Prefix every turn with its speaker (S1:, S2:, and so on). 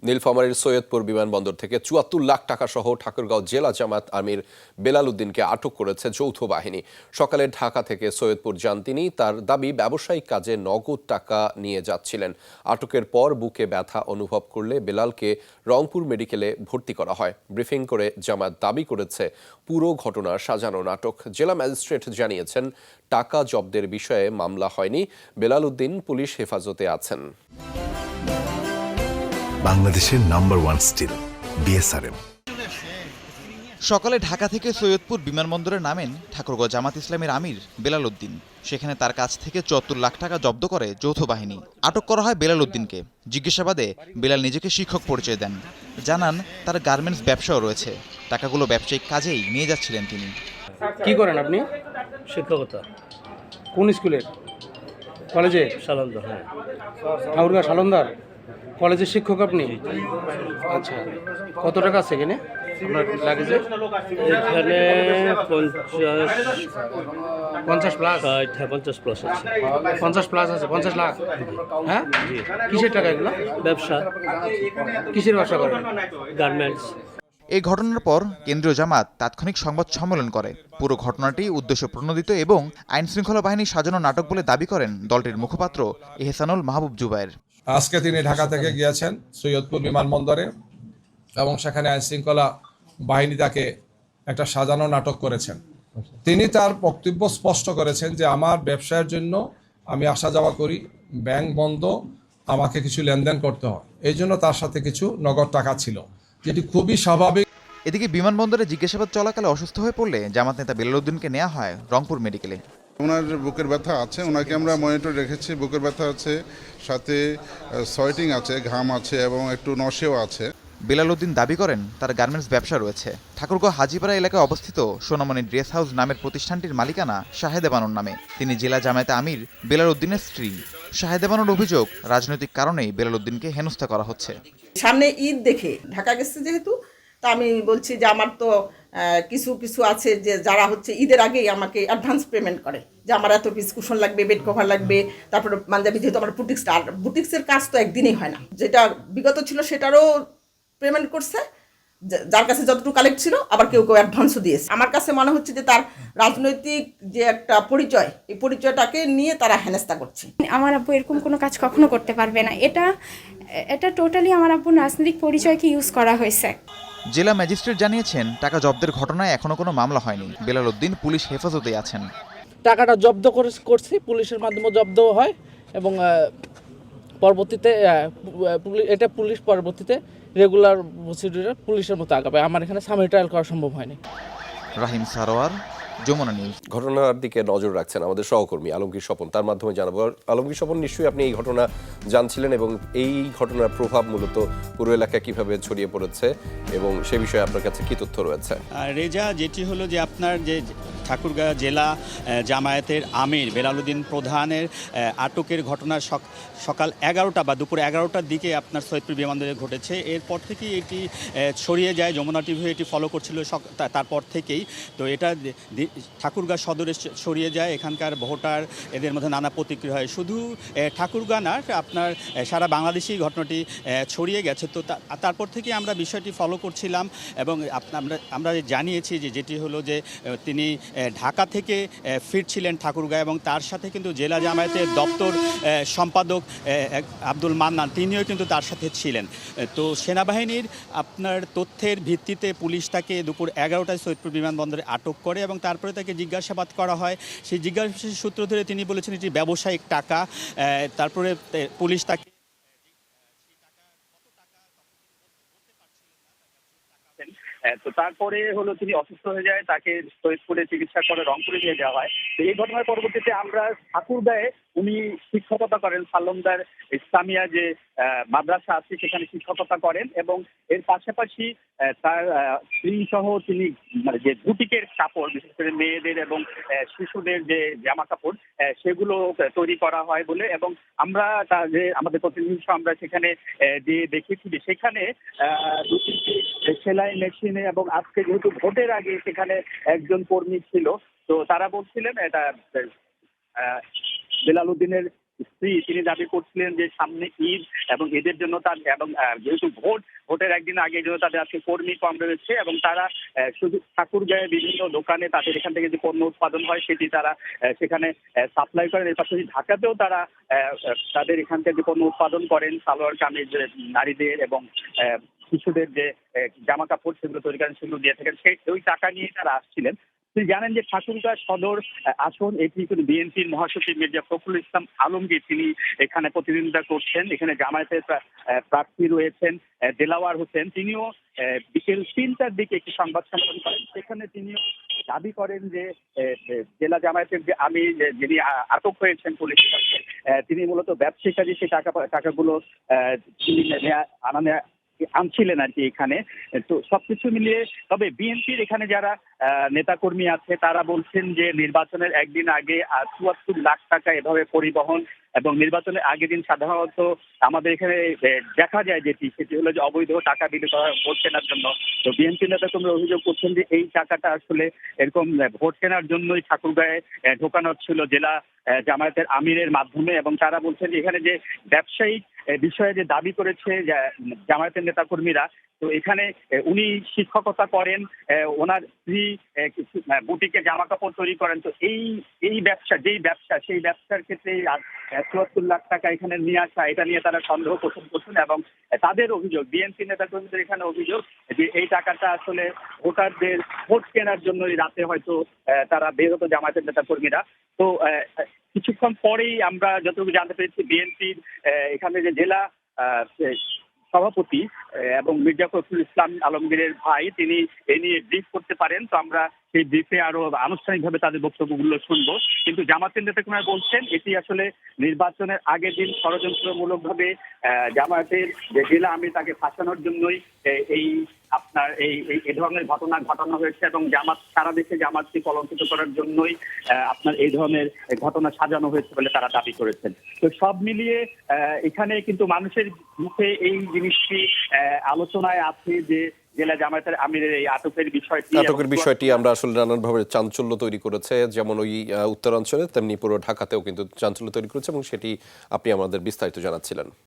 S1: নীলফামারীর সৈয়দপুর বিমানবন্দর থেকে ৭৪ লাখ টাকা সহ ঠাকুরগাঁও জেলা জামায়াত আমির বেলাল উদ্দিনকে আটক করেছে যৌথ বাহিনী। সকালে ঢাকা থেকে সৈয়দপুর যান তিনি। তার দাবি ব্যবসায়িক কাজে নগদ টাকা নিয়ে যাচ্ছিলেন। আটকের পর বুকে ব্যথা অনুভব করলে বেলালকে রংপুর মেডিকেলে ভর্তি করা হয়। ব্রিফিং করে জামায়াত দাবি করেছে পুরো ঘটনা সাজানো নাটক। জেলা ম্যাজিস্ট্রেট জানিয়েছেন টাকা জব্দের বিষয়ে মামলা হয়নি। বেলাল উদ্দিন পুলিশ হেফাজতে আছেন।
S2: বাংলাদেশের নাম্বার ওয়ান স্টিল বিএসআরএম।
S3: সকালে ঢাকা থেকে সৈয়দপুর বিমানবন্দরে নামেন ঠাকুরগাঁও জামাত ইসলামের আমির বেলাল উদ্দিন। সেখানে তার কাছ থেকে ৭৪ লাখ টাকা জব্দ করে যৌথ বাহিনী। আটক করা হয় বেলাল উদ্দিনকে। জিজ্ঞাসাবাদে বেলাল নিজেকে শিক্ষক পরিচয় দেন। জানান তার গার্মেন্টস ব্যবসাও রয়েছে। টাকাগুলো ব্যবসায়িক কাজেই নিয়ে যাচ্ছিলেন তিনি।
S4: কি করেন আপনি?
S5: শিক্ষকতা।
S4: কোন স্কুলের? কলেজে?
S5: সালন্দা। হ্যাঁ,
S4: ঠাকুরগাঁও সালন্দার কলেজের শিক্ষক আপনি? আচ্ছা, কত টাকা আছে এখানে আপনার লাগেজে?
S5: এখানে
S4: 50 প্লাস?
S5: 50 প্লাস আছে।
S4: 50 প্লাস আছে? 50 লাখ? হ্যাঁ, কিসের টাকা এগুলো?
S5: ব্যবসা,
S4: কিসের ব্যবসা করেন?
S5: গার্মেন্টস।
S3: এই ঘটনার পর কেন্দ্রীয় জামাত তাৎক্ষণিক সংবাদ সম্মেলন করে। পুরো ঘটনাটি উদ্দেশ্য প্রণোদিত এবং আইনশৃঙ্খলা বাহিনীর সাজানো নাটক বলে দাবি করেন দলটির মুখপাত্র এহসানুল মাহবুব জুবায়ের।
S6: আজকে তিনি ঢাকা থেকে গিয়েছেন সৈয়দপুর বিমানবন্দরে এবং সেখানে আইনশৃঙ্খলা বাহিনী তাকে একটা সাজানো নাটক করেছেন। তিনি তার বক্তব্য স্পষ্ট করেছেন যে আমার ব্যবসার জন্য আমি আসা যাওয়া করি, ব্যাংক বন্ধ, আমাকে কিছু লেনদেন করতে হয়, এই জন্য তার সাথে কিছু নগদ টাকা ছিল, যেটি খুবই স্বাভাবিক।
S3: এদিকে বিমানবন্দরে জিজ্ঞাসাবাদ চলাকালে অসুস্থ হয়ে পড়লে জামাত নেতা বেলাল উদ্দিনকে নেওয়া হয় রংপুর মেডিকেলে।
S7: ওনার বুকের ব্যথা আছে, ওনাকে আমরা মনিটর রেখেছি। বুকের ব্যথা আছে, সাথে সোয়েটিং আছে, ঘাম আছে এবং একটু নশেও আছে।
S3: বেলাল উদ্দিন দাবি করেন তার গার্মেন্টস ব্যবসা রয়েছে। ঠাকুরগাঁও হাজিপাড়া এলাকায় অবস্থিত সোনামণি ড্রেস হাউস নামের প্রতিষ্ঠানটির মালিকানা শাহেদা বানুর নামে। তিনি জেলা জামায়াতে আমির বেলাল উদ্দিনের স্ত্রী। শাহেদা বানুর অভিযোগ রাজনৈতিক কারণেই বেলাল উদ্দিনকে হেনস্থা করা হচ্ছে।
S8: সামনে ঈদ দেখে ঢাকা গেছে যেহেতু, তা আমি বলছি যে আমার তো কিছু কিছু আছে যে যারা হচ্ছে ঈদের আগেই আমাকে অ্যাডভান্স পেমেন্ট করে যে আমার এত পিস কুশন লাগবে, বেড কভার লাগবে, তারপরে পাঞ্জাবি, যেহেতু আমার বুটিক্সটা, আর বুটিক্সের কাজ তো একদিনেই হয় না, যেটা বিগত ছিল সেটারও পেমেন্ট করছে, যার কাছে যতটুকু কালেক্ট ছিল, আবার কেউ কেউ অ্যাডভান্সও দিয়েছে। আমার কাছে মনে হচ্ছে যে তার রাজনৈতিক যে একটা পরিচয়, এই পরিচয়টাকে নিয়ে তারা হেনস্থা করছে।
S9: আমার আব্বু এরকম কোনো কাজ কখনো করতে পারবে না। এটা টোটালি আমার আব্বুর রাজনৈতিক পরিচয়কে ইউজ করা হয়েছে।
S3: জেলা ম্যাজিস্ট্রেট জানিয়েছেন টাকা জব্দের ঘটনায় এখনো কোনো মামলা হয়নি। বেলাল উদ্দিন পুলিশ হেফাজতে আছেন।
S10: টাকাটা জব্দ করছি, পুলিশের মাধ্যমে জব্দ হয় এবং পরবর্তীতে এটা পুলিশ পরবর্তীতে রেগুলার প্রসিডিউরে পুলিশের মতো আগাবে। আমার এখানে সাময়িক ট্রায়াল করা সম্ভব হয়নি।
S3: রাহিম সারোয়ার, যমুনা নিউজ।
S1: ঘটনার দিকে নজর রাখছেন আমাদের সহকর্মী আলমগীর স্বপন। তার মাধ্যমে জানাবো। আলমগীর স্বপন, নিশ্চয়ই আপনি এই ঘটনা জানছিলেন এবং এই ঘটনার প্রভাব মূলত পুরো এলাকায় কিভাবে ছড়িয়ে পড়েছে এবং সে বিষয়ে আপনার কাছে কি তথ্য রয়েছে?
S11: রেজা, যেটি হলো যে আপনার যে ঠাকুরগাঁও জেলা জামায়াতের আমির বেলাল উদ্দিন প্রধানের আটকের ঘটনা সকাল 11টা বা দুপুর 11টার দিকে আপনার সৈয়দপুর বিমানবন্দরে ঘটেছে। এরপর থেকেই এটি ছড়িয়ে যায়, যমুনা টিভি এটি ফলো করছিল তারপর থেকেই। তো এটা ঠাকুরগাঁও সদরে ছড়িয়ে যায়, এখানকার ভোটার এদের মধ্যে নানা প্রতিক্রিয়া হয়। শুধু ঠাকুরগাঁও না, আপনার সারা বাংলাদেশেই ঘটনাটি ছড়িয়ে গেছে। তো তারপর থেকে আমরা বিষয়টি ফলো করছিলাম এবং আমরা জানিয়েছি যে যেটি হলো যে তিনি ঢাকা থেকে ফিরছিলেন ঠাকুরগাঁও এবং তার সাথে কিন্তু জেলা জামায়াতের দপ্তর সম্পাদক আব্দুল মান্নান, তিনিও কিন্তু তার সাথে ছিলেন। তো সেনাবাহিনীর আপনার তথ্যের ভিত্তিতে পুলিশ তাকে দুপুর 11টায় সৈয়দপুর বিমানবন্দরে আটক করে এবং তারপরে তাকে জিজ্ঞাসাবাদ করা হয়। সেই জিজ্ঞাসাবাদের সূত্র ধরে তিনি বলেছেন এটি ব্যবসায়িক টাকা। তারপরে পুলিশ তাকে তো তারপরে হলো তিনি অসুস্থ হয়ে যায়, তাকে সৈয়দপুরে চিকিৎসা করে রংপুরে নিয়ে যাওয়া হয়। তো এই ঘটনার পরবর্তীতে আমরা ঠাকুরগাঁয়ে উনি শিক্ষকতা করেন, সালন্দার ইসলামিয়া যে মাদ্রাসা আছে সেখানে শিক্ষকতা করেন এবং এর পাশাপাশি তার স্ত্রী সহ তিনি মানে যে বুটিকের কাপড়, বিশেষ করে মেয়েদের এবং শিশুদের যে জামা কাপড়, সেগুলো তৈরি করা হয় বলে, এবং আমরা যে আমাদের প্রতিনিধি আমরা সেখানে যে দেখেছি যে সেখানে দুটি সেলাই মেশিনে, এবং আজকে যেহেতু ভোটের আগে সেখানে একজন কর্মী ছিল, তো তারা বলছিলেন এটা বেলাল উদ্দিনের স্ত্রী তিনি দাবি করছিলেন যে সামনে ঈদ এবং ঈদের জন্য তার এবং যেহেতু ভোটের একদিন আগে জন্য তাদের আজকে কর্মী কম রয়েছে এবং তারা শুধু ঠাকুরগাঁয়ে বিভিন্ন দোকানে তাদের এখান থেকে যে পণ্য উৎপাদন হয় সেটি তারা সেখানে সাপ্লাই করেন। এর পাশাপাশি ঢাকাতেও তারা তাদের এখান থেকে পণ্য উৎপাদন করেন, সালোয়ার কামিজ নারীদের এবং শিশুদের যে জামা কাপড় সেগুলো তৈরি করেন, সেগুলো দিয়ে থাকেন। ওই টাকা নিয়ে তারা আসছিলেন। তিনি জানেন যে ঠাকুরগাঁ সদর আসন এটি কিন্তু বিএনপির মহাসচিব মির্জা ফখরুল ইসলাম আলমগীর তিনি এখানে প্রতিদ্বন্দ্বিতা করছেন। এখানে জামায়াতের প্রার্থী রয়েছেন দেলাওয়ার হোসেন, তিনিও বিকেল 3টার দিকে একটি সংবাদ সম্মেলন করেন। সেখানে তিনিও দাবি করেন যে জেলা জামায়াতের যে আমির যিনি আটক হয়েছেন পুলিশের কাছে, তিনি মূলত ব্যবসায়িক কাজে সেই টাকাগুলো তিনি আনছিলেন আর কি এখানে। তো সবকিছু মিলিয়ে তবে বিএনপির এখানে যারা নেতাকর্মী আছে তারা বলছেন যে নির্বাচনের একদিন আগে ৭৪ লাখ টাকা এভাবে পরিবহন এবং নির্বাচনের আগের দিন সাধারণত আমাদের এখানে দেখা যায় সেটি হলো যে অবৈধ টাকা বিলি করা ভোট কেনার জন্য। তো বিএনপি নেতাকর্মীরা অভিযোগ করছেন যে এই টাকাটা আসলে এরকম ভোট কেনার জন্যই ঠাকুরগাঁয়ে ঢোকানো ছিল জেলা জামায়াতের আমিরের মাধ্যমে। এবং তারা বলছেন যে এখানে যে ব্যবসায়িক বিষয়ে যে দাবি করেছে জামায়াতের নেতাকর্মীরা, তো এখানে উনি শিক্ষকতা করেন, ওনার স্ত্রী বুটিকে জামা কাপড় তৈরি করেন। তো এই ব্যবসা সেই ব্যবসার ক্ষেত্রে ৭৪ লাখ টাকা এখানে নিয়ে আসা, এটা নিয়ে তারা সন্দেহ পোষণ করছেন। এবং তাদের অভিযোগ, বিএনপি নেতাকর্মীদের এখানে অভিযোগ যে এই টাকাটা আসলে ভোটারদের ভোট কেনার জন্যই রাতে হয়তো তারা বের হতো জামায়াতের নেতাকর্মীরা। তো কিছুক্ষণ পরেই আমরা যতটুকু জানতে পেরেছি বিএনপির এখানে যে জেলা সভাপতি এবং মির্জা ফখরুল ইসলাম আলমগীরের ভাই তিনি এ নিয়ে ব্রিফ করতে পারেন। তো আমরা সেই ব্রিফে আরো আনুষ্ঠানিকভাবে তাদের বক্তব্যগুলো শুনবো। কিন্তু জামায়াতের নেতাকর্মীরা বলছেন এটি আসলে নির্বাচনের আগের দিন ষড়যন্ত্রমূলকভাবে জামায়াতের যে জেলা আমির তাকে ফাঁসানোর জন্যই এই ধরনের ঘটনা ঘটানো হয়েছে এবং সারা দেশে জামাতকে কলঙ্কিত করার জন্যই এই ধরনের ঘটনা সাজানো হয়েছে বলে তারা দাবি করেছেন। তো সব মিলিয়ে এখানে কিন্তু মানুষের মুখে এই জিনিসটি আলোচনায় আছে যে জেলা জামায়াতের আমিরের এই আটকের বিষয়টি
S1: আমরা আসলে নানানভাবে চাঞ্চল্য তৈরি করেছে, যেমন ওই উত্তরাঞ্চলে তেমনি পুরো ঢাকাতেও কিন্তু চাঞ্চল্য তৈরি করেছে এবং সেটি আপনি আমাদের বিস্তারিত জানাচ্ছিলেন।